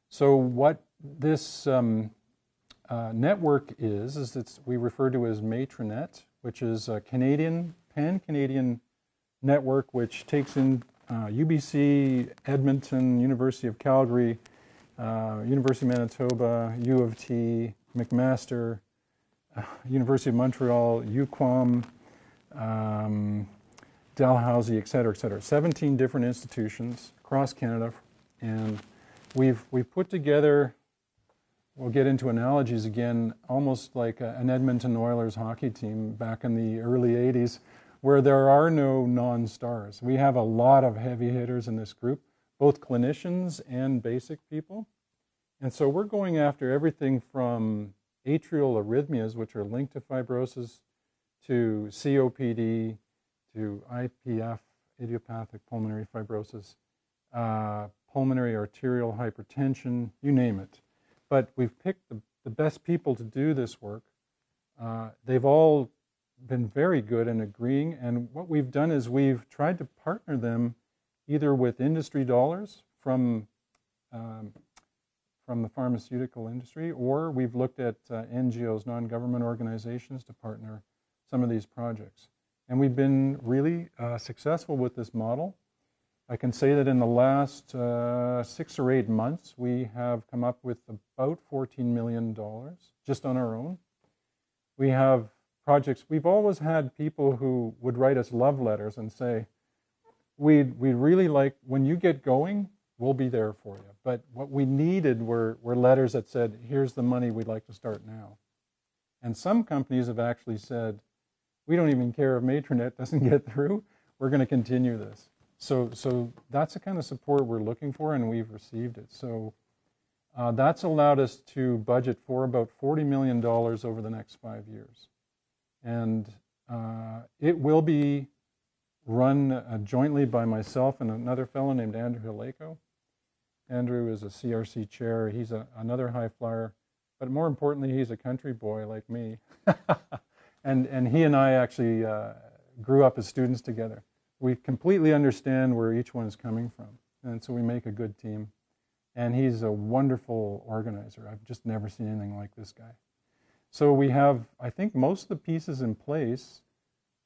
So what this network is we refer to as MatriNET, which is a Canadian, pan-Canadian network which takes in UBC, Edmonton, University of Calgary, University of Manitoba, U of T, McMaster, University of Montreal, UQuam, Dalhousie, et cetera, et cetera. 17 different institutions across Canada, and we've put together, we'll get into analogies again, almost like an Edmonton Oilers hockey team back in the early 80s, where there are no non-stars. We have a lot of heavy hitters in this group, both clinicians and basic people. And so we're going after everything from atrial arrhythmias, which are linked to fibrosis, to COPD, to IPF, idiopathic pulmonary fibrosis, pulmonary arterial hypertension, you name it. But we've picked the best people to do this work. They've all been very good in agreeing, and what we've done is we've tried to partner them either with industry dollars from the pharmaceutical industry, or we've looked at NGOs, non-government organizations, to partner some of these projects. And we've been really successful with this model. I can say that in the last 6 or 8 months, we have come up with about $14 million just on our own. We have projects, we've always had people who would write us love letters and say, we'd really like, when you get going, we'll be there for you. But what we needed were letters that said, here's the money, we'd like to start now. And some companies have actually said, we don't even care if MatriNET doesn't get through, we're going to continue this. So that's the kind of support we're looking for, and we've received it. So that's allowed us to budget for about $40 million over the next 5 years. And it will be run jointly by myself and another fellow named Andrew Haleko. Andrew is a CRC chair. He's another high flyer, but more importantly, he's a country boy like me. and he and I actually grew up as students together. We completely understand where each one is coming from, and so we make a good team. And he's a wonderful organizer. I've just never seen anything like this guy. So we have, I think, most of the pieces in place.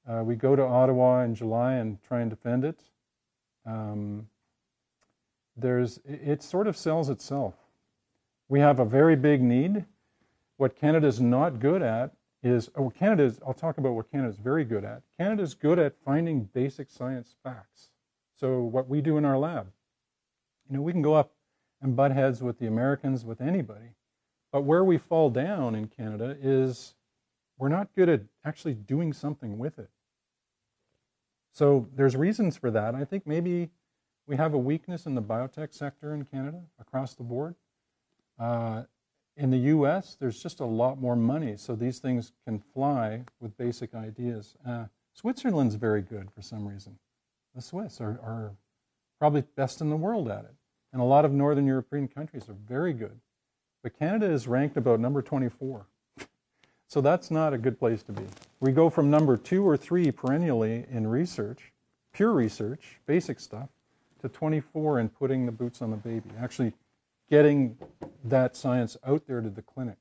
We go to Ottawa in July and try and defend it. It sort of sells itself. We have a very big need. What Canada's not good at is, I'll talk about what Canada's very good at. Canada's good at finding basic science facts. So what we do in our lab, we can go up and butt heads with the Americans, with anybody. But where we fall down in Canada is we're not good at actually doing something with it. So there's reasons for that. I think maybe we have a weakness in the biotech sector in Canada across the board. In the US, there's just a lot more money, so these things can fly with basic ideas. Switzerland's very good for some reason. The Swiss are probably best in the world at it. And a lot of Northern European countries are very good. But Canada is ranked about number 24. So that's not a good place to be. We go from number 2 or 3 perennially in research, pure research, basic stuff, to 24 and putting the boots on the baby, actually getting that science out there to the clinic.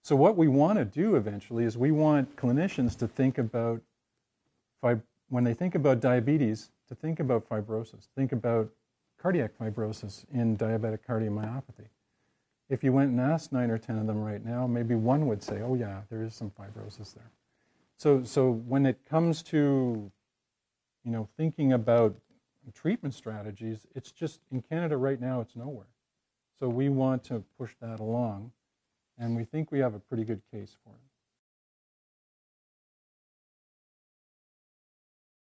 So what we want to do eventually is we want clinicians to think about, when they think about diabetes, to think about fibrosis, think about cardiac fibrosis in diabetic cardiomyopathy. If you went and asked 9 or 10 of them right now, maybe one would say, oh yeah, there is some fibrosis there. So when it comes to, thinking about treatment strategies, it's just, in Canada right now, it's nowhere. So we want to push that along, and we think we have a pretty good case for it.